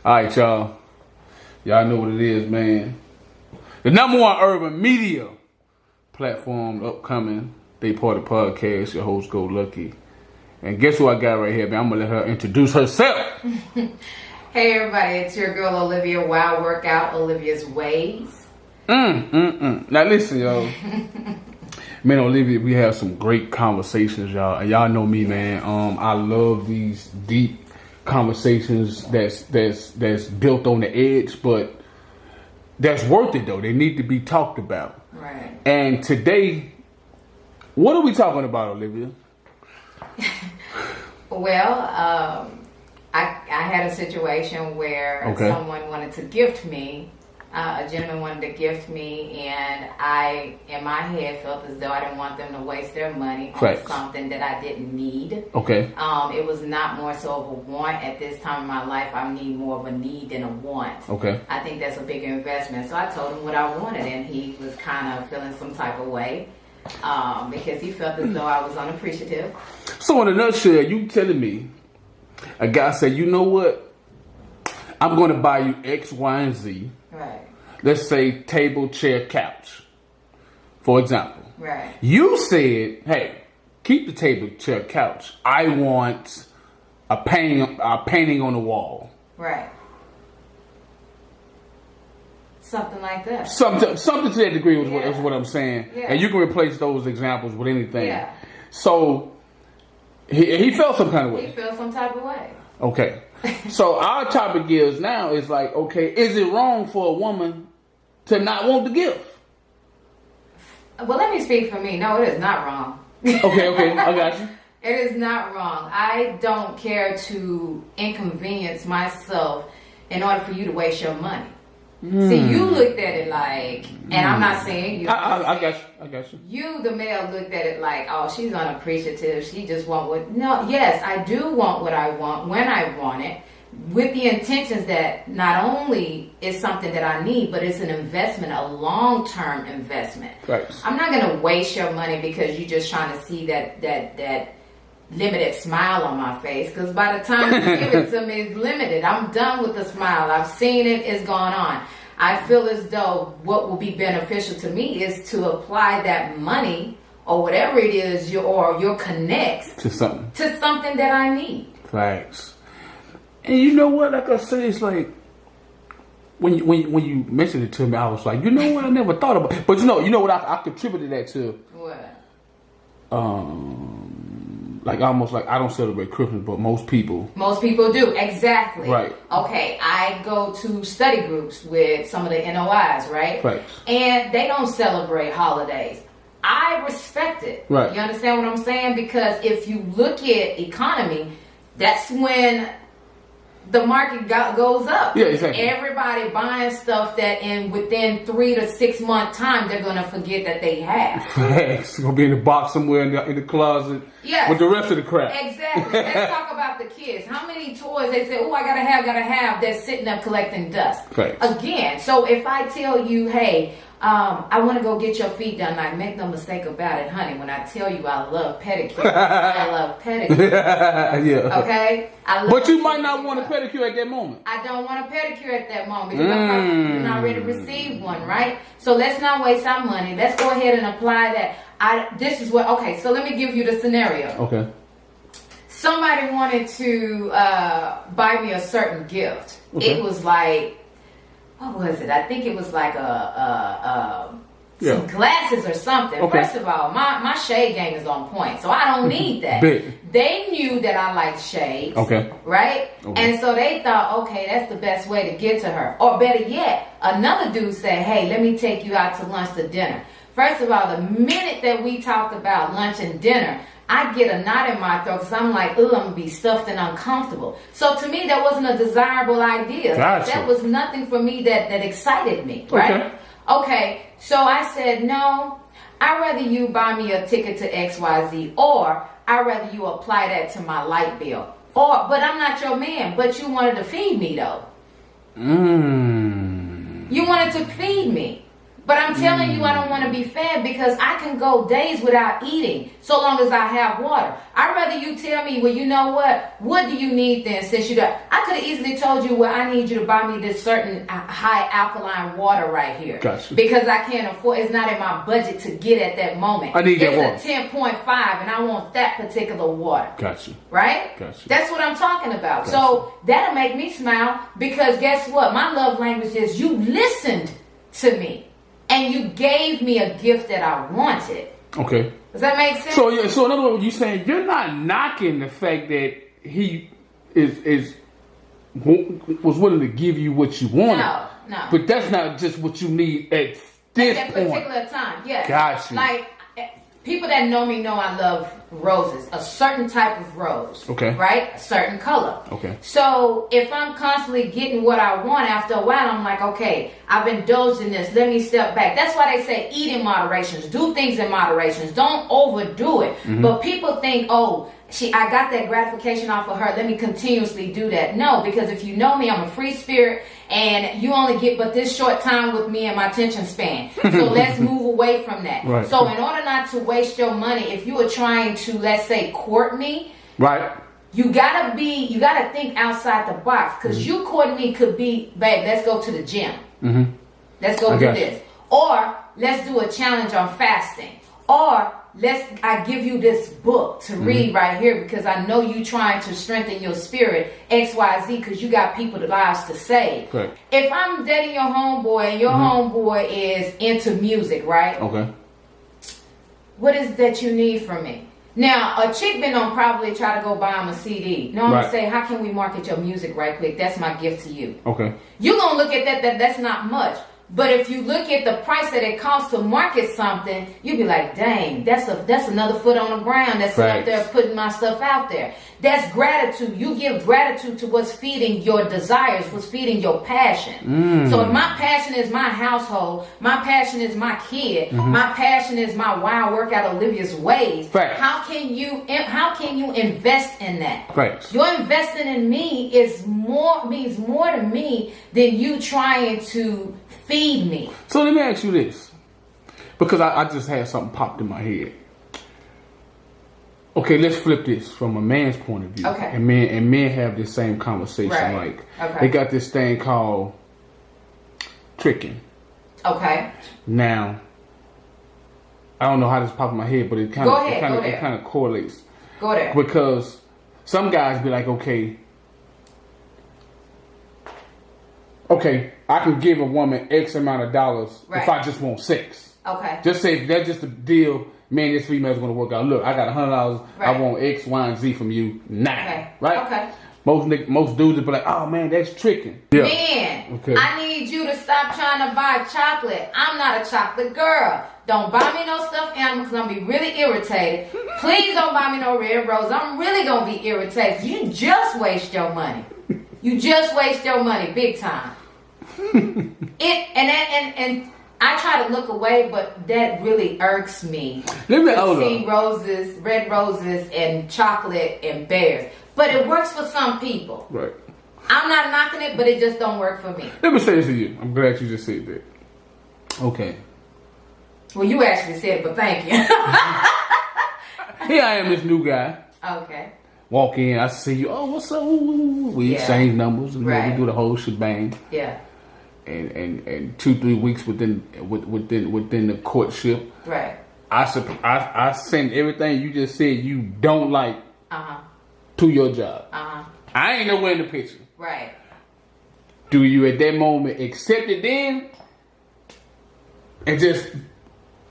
Alright, y'all. Y'all know what it is, man. The #1 urban media platform upcoming. They part of the podcast. Your host, Go Lucky. And guess who I got right here, man? I'm going to let her introduce herself. Hey, everybody. It's your girl, Olivia. Wild Workout, Olivia's Ways. Now, listen, y'all. Man, Olivia, we have some great conversations, y'all. And y'all know me, man. I love these deep conversations that's built on the edge, but that's worth it, though. They need to be talked about. Right. And today, what are we talking about, Olivia? Well, I had a situation where someone wanted to gift me. A gentleman wanted to gift me, and I, in my head, felt as though I didn't want them to waste their money on something that I didn't need. Okay. It was not more so of a want at this time in my life. I need more of a need than a want. Okay. I think that's a bigger investment. So I told him what I wanted, and he was kind of feeling some type of way because he felt as though I was unappreciative. So in a nutshell, you telling me a guy said, you know what? I'm going to buy you X, Y, and Z. Right. Let's say table, chair, couch, for example. Right. You said, hey, keep the table, chair, couch. I want a painting on the wall. Right. Something like that. Something to that degree is what I'm saying. Yeah. And you can replace those examples with anything. Yeah. So he felt some kind of way. He felt some type of way. Okay. So our topic is like, okay, is it wrong for a woman to not want the gift? Well, let me speak for me. No, it is not wrong. Okay, I got you. It is not wrong. I don't care to inconvenience myself in order for you to waste your money. See, you looked at it like, and I'm not saying you. I got you. You, the male, looked at it like, oh, she's unappreciative. She just want what? No, yes, I do want what I want when I want it, with the intentions that not only is something that I need, but it's an investment, a long-term investment. Right. I'm not going to waste your money because you're just trying to see that limited smile on my face, because by the time you give it to me, it's limited. I'm done with the smile. I've seen it. It's gone on. I feel as though what will be beneficial to me is to apply that money or whatever it is, your connects to something that I need. Facts. And you know what? Like I said, it's like when you mentioned it to me, I was like, you know what? I never thought about it. But you know what? I contributed that to. What? Like almost like I don't celebrate Christmas, but most people do. Exactly. Right. Okay, I go to study groups with some of the NOIs, right? Right. And they don't celebrate holidays. I respect it. Right. You understand what I'm saying? Because if you look at economy, that's when the market goes up. Yeah, exactly. Everybody buying stuff that within 3 to 6 month time they're gonna forget that they have. It's gonna be in the box somewhere in the closet. Yes. With the rest of the crap. Exactly. Let's talk about the kids. How many toys they say, oh, I gotta have, that's sitting up collecting dust. Right. Again, so if I tell you, hey, I want to go get your feet done, like, make no mistake about it, honey. When I tell you I love pedicure, I love pedicure. Yeah. Okay? But you might not want a pedicure at that moment. I don't want a pedicure at that moment because I'm not ready to receive one, right? So let's not waste our money. Let's go ahead and apply that. This is what, okay, so let me give you the scenario. Okay. Somebody wanted to buy me a certain gift. Okay. It was like, what was it? I think it was like some glasses or something. Okay. First of all, my shade game is on point, so I don't need that. They knew that I liked shades. Okay. Right? Okay. And so they thought, okay, that's the best way to get to her. Or better yet, another dude said, hey, let me take you out to lunch or dinner. First of all, the minute that we talked about lunch and dinner, I get a knot in my throat because I'm like, I'm going to be stuffed and uncomfortable. So to me, that wasn't a desirable idea. Gotcha. That was nothing for me that excited me, right? Okay, so I said, no, I'd rather you buy me a ticket to XYZ, or I'd rather you apply that to my light bill. But I'm not your man, but you wanted to feed me though. You wanted to feed me. But I'm telling you, I don't want to be fed because I can go days without eating so long as I have water. I'd rather you tell me, well, you know what do you need then since you got, I could have easily told you, well, I need you to buy me this certain high alkaline water right here. Gotcha. Because I can't afford, it's not in my budget to get at that moment. I need that water. It's a 10.5 and I want that particular water. Gotcha. Right? Gotcha. That's what I'm talking about. Gotcha. So that'll make me smile because guess what? My love language is you listened to me. And you gave me a gift that I wanted. Okay. Does that make sense? So in other words, you're saying you're not knocking the fact that he was willing to give you what you wanted. No. But that's not just what you need at this at that point. particular time. Yes. Gotcha. Like people that know me know I love roses, a certain type of rose. Okay. Right? A certain color. Okay. So if I'm constantly getting what I want, after a while I'm like, okay, I've indulged in this. Let me step back. That's why they say eat in moderations. Do things in moderations. Don't overdo it. Mm-hmm. But people think, oh, I got that gratification off of her. Let me continuously do that. No, because if you know me, I'm a free spirit and you only get but this short time with me and my attention span. So let's move away from that. Right. So in order not to waste your money, if you are trying to, let's say, court me, right. you gotta think outside the box. Because you courting me could be, babe, let's go to the gym. Mm-hmm. Let's go do this. Or let's do a challenge on fasting. Or I give you this book to read right here because I know you trying to strengthen your spirit, XYZ, because you got people lives to save. Right. If I'm dating your homeboy and your homeboy is into music, right? Okay. What is that you need from me? Now, a chick been on probably try to go buy him a CD. No, I'm going to say, how can we market your music right quick? That's my gift to you. Okay. You're going to look at that's not much. But if you look at the price that it costs to market something, you'll be like, dang, that's another foot on the ground that's up there putting my stuff out there. That's gratitude. You give gratitude to what's feeding your desires, what's feeding your passion. So if my passion is my household, my passion is my kid, my passion is my wild workout Olivia's ways, how can you invest in that? Your investing in me means more to me than you trying to feed me. So let me ask you this, because I just had something popped in my head. Okay, let's flip this from a man's point of view. Okay. And men have this same conversation. Right. Like they got this thing called tricking. Okay. Now, I don't know how this popped in my head, but it kind of correlates. Go there. Because some guys be like, okay, I can give a woman X amount of dollars if I just want sex. Okay. Just say that's just the deal. Man, this female's going to work out. Look, I got $100. I want X, Y, and Z from you now. Okay. Right? Okay. Most dudes will be like, oh man, that's tricking. Yeah. Man, I need you to stop trying to buy chocolate. I'm not a chocolate girl. Don't buy me no stuffed animal because I'm going to be really irritated. Please don't buy me no red rose. I'm really going to be irritated. You just waste your money. You just waste your money big time. And I try to look away, but that really irks me. To see roses, red roses, and chocolate and bears. But it works for some people. Right. I'm not knocking it, but it just don't work for me. Let me say this to you. I'm glad you just said that. Okay. Well, you actually said it, but thank you. Here I am, this new guy. Okay. Walk in, I see you. Oh, what's up? We exchange numbers. And we do the whole shebang. Yeah. And 2-3 weeks within the courtship, right? I send everything you just said you don't like to your job. I ain't nowhere in the picture, right? Do you at that moment accept it then, and just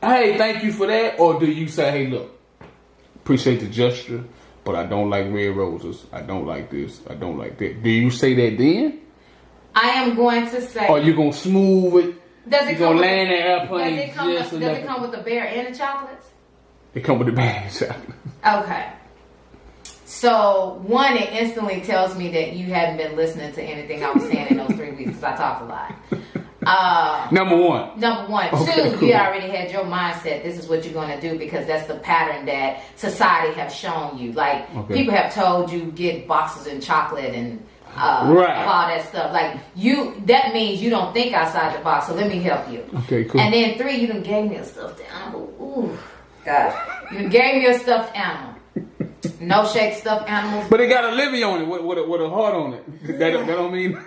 hey, thank you for that, or do you say, hey, look, appreciate the gesture, but I don't like red roses. I don't like this. I don't like that. Do you say that then? I am going to say. Or you gonna smooth it? Does it you gonna land the airplane? Does it come with the bear and the chocolates? It come with the bear and the chocolates. Okay. So one, it instantly tells me that you hadn't been listening to anything I was saying in those 3 weeks because I talk a lot. Number one. Okay, Two, you already had your mindset. This is what you're going to do because that's the pattern that society has shown you. Like people have told you get boxes and chocolate and Right. of all that stuff. Like that means you don't think outside the box. So let me help you. Okay, cool. And then 3, you done gave me a stuffed animal. Ooh, God, you done gave me a stuffed animal. No shake stuffed animals. But it got Olivia on it with a heart on it. That don't mean.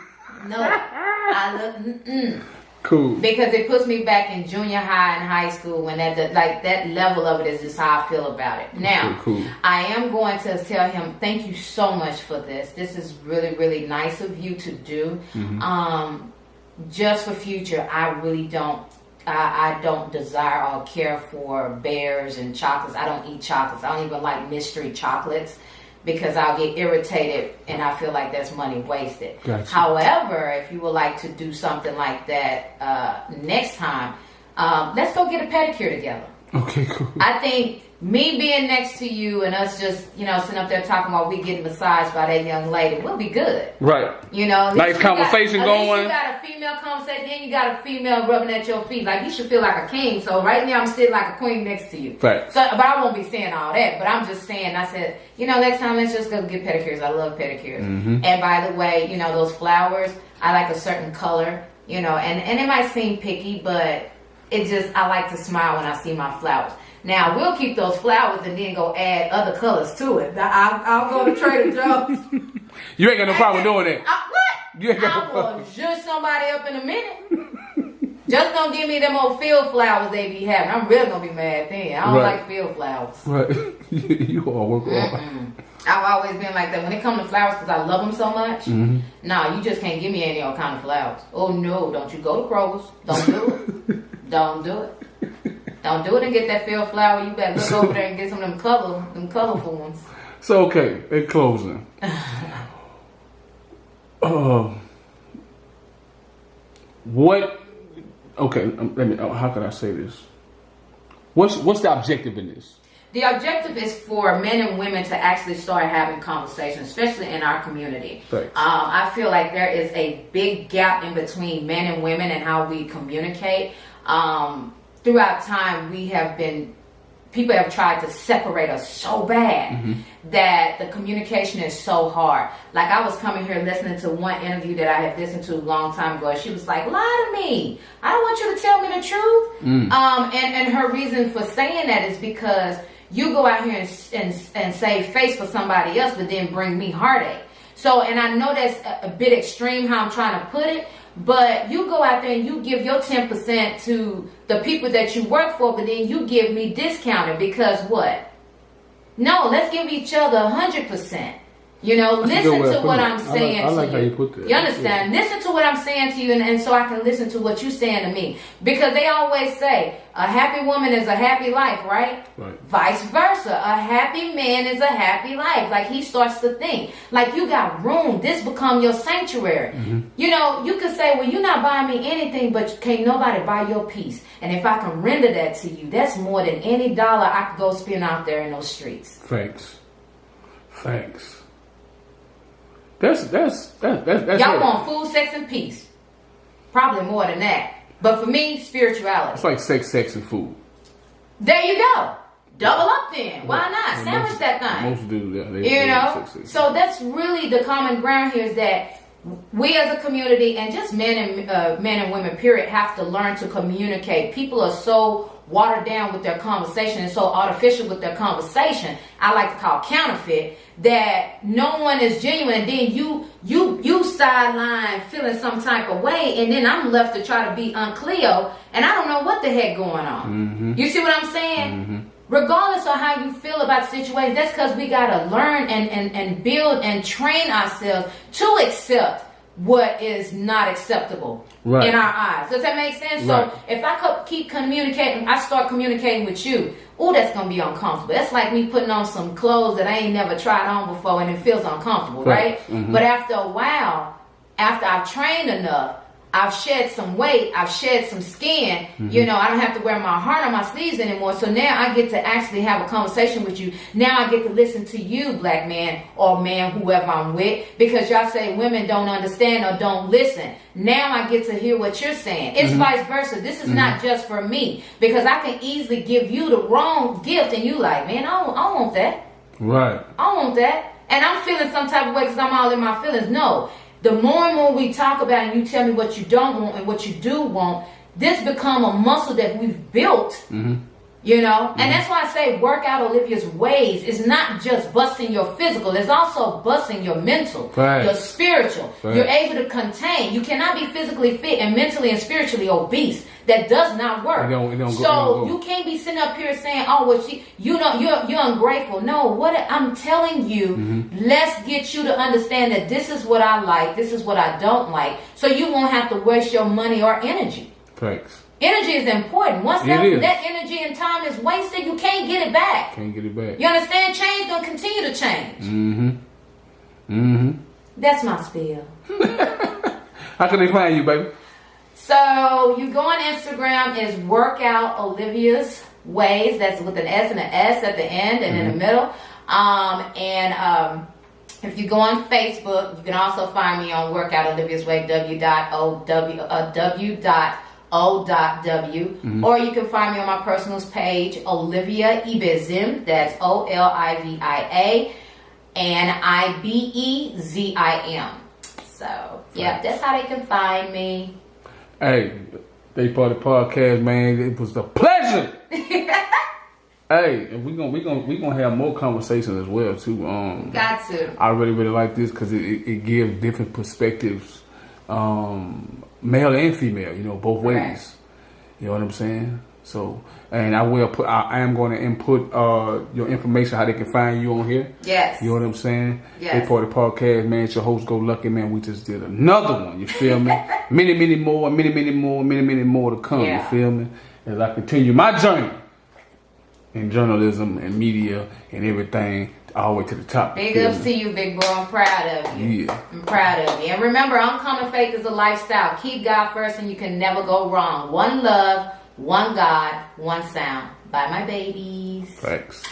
No, I love. Cool. Because it puts me back in junior high and high school when that level of it is just how I feel about it. Now, Okay, cool. I am going to tell him, thank you so much for this. This is really, really nice of you to do. Just for future, I really don't. I don't desire or care for bears and chocolates. I don't eat chocolates. I don't even like mystery chocolates because I'll get irritated and I feel like that's money wasted. Gotcha. However, if you would like to do something like that next time, let's go get a pedicure together. Okay, cool. I think me being next to you and us just, sitting up there talking while we getting massaged by that young lady will be good. Right. Nice conversation going. You got a female conversation, then you got a female rubbing at your feet. Like, you should feel like a king. So right now I'm sitting like a queen next to you. Right. So, but I won't be saying all that. But I'm just saying, I said, next time let's just go get pedicures. I love pedicures. And by the way, those flowers, I like a certain color, and it might seem picky, but I like to smile when I see my flowers. Now, we'll keep those flowers and then go add other colors to it. I'll go to Trader Joe's. You ain't got no problem doing that. What? You ain't got no I problem. will zhuzh somebody up in a minute. Just don't give me them old field flowers they be having. I'm really going to be mad then. I don't like field flowers. Right. You all work hard. I've always been like that. When it comes to flowers, because I love them so much, no, you just can't give me any old kind of flowers. Oh, no, don't you go to Kroger's. Don't do it. Don't do it. Don't do it and get that field flower. You better look over there and get some of them colorful ones. So, okay, in closing. How can I say this? What's the objective in this? The objective is for men and women to actually start having conversations, especially in our community. I feel like there is a big gap in between men and women and how we communicate. Throughout time, people have tried to separate us so bad that the communication is so hard. Like, I was coming here listening to one interview that I had listened to a long time ago, and she was like, lie to me. I don't want you to tell me the truth. And her reason for saying that is because you go out here and save face for somebody else, but then bring me heartache. So, and I know that's a bit extreme how I'm trying to put it, but you go out there and you give your 10% to the people that you work for, but then you give me discounted because what? No, let's give each other 100%. Listen to what I'm saying to you. I like how you put that. You understand? Yeah. Listen to what I'm saying to you, and so I can listen to what you're saying to me. Because they always say, a happy woman is a happy life, right? Vice versa. A happy man is a happy life. Like, he starts to think. Like, you got room. This become your sanctuary. You could say, well, you're not buying me anything, but can't nobody buy your peace. And if I can render that to you, that's more than any dollar I could go spend out there in those streets. Thanks. That's y'all want food, sex, and peace. Probably more than that. But for me, spirituality. It's like sex, and food. There you go. Double up then. Why not? Sandwich that thing. Most do, yeah. So that's really the common ground here is that we as a community and just men and women, period, have to learn to communicate. People are so watered down with their conversation and so artificial with their conversation, I like to call counterfeit, that no one is genuine, and then you sideline feeling some type of way, and then I'm left to try to be uncleo, and I don't know what the heck going on. You see what I'm saying? Regardless of how you feel about situations, that's because we got to learn and build and train ourselves to accept what is not acceptable in our eyes. Does that make sense? So if I keep communicating, I start communicating with you, oh, that's going to be uncomfortable. That's like me putting on some clothes that I ain't never tried on before and it feels uncomfortable, right? But after a while, after I've trained enough, I've shed some weight, I've shed some skin, I don't have to wear my heart on my sleeves anymore. So now I get to actually have a conversation with you. Now I get to listen to you, black man or man, whoever I'm with, because y'all say women don't understand or don't listen. Now I get to hear what you're saying. It's vice versa. This is not just for me, because I can easily give you the wrong gift and you like, man, I don't want that. Right. I don't want that. and I'm feeling some type of way because I'm all in my feelings. No, the more and more we talk about and you tell me what you don't want and what you do want, this become a muscle that we've built. You know, and that's why I say work out Olivia's ways. It's not just busting your physical, it's also busting your mental, your spiritual. You're able to contain. You cannot be physically fit and mentally and spiritually obese. That does not work. You can't be sitting up here saying, "Oh, well, you're ungrateful." No, what I'm telling you, let's get you to understand that this is what I like, this is what I don't like, so you won't have to waste your money or energy. Thanks. Energy is important. Once that energy and time is wasted, you can't get it back. You understand? Change gonna continue to change. That's my spiel. How can they find you, baby? So you go on Instagram, is Workout Olivia's Ways. That's with an S and an S at the end and in the middle. If you go on Facebook, you can also find me on Workout Olivia's Way, w.w. Or you can find me on my personal page, Olivia Ibezim. That's Olivia and Ibezim. So yeah, that's how they can find me. Hey, Day Party Podcast, man. It was a pleasure. Hey, and we gonna have more conversations as well too. Got to. I really like this because it gives different perspectives. Male and female, you know, both ways. Right. You know what I'm saying? So, and I am going to input your information, how they can find you on here. Yes. You know what I'm saying? Yes. Day Party Podcast, man. It's your host, Go Lucky, man. We just did another one. You feel me? many more to come. Yeah. You feel me? As I continue my journey in journalism and media and everything, all the way to the top. Big ups to you, big bro. I'm proud of you. Yeah. I'm proud of you. And remember, uncommon faith is a lifestyle. Keep God first and you can never go wrong. One love, one God, one sound. Bye, my babies. Thanks.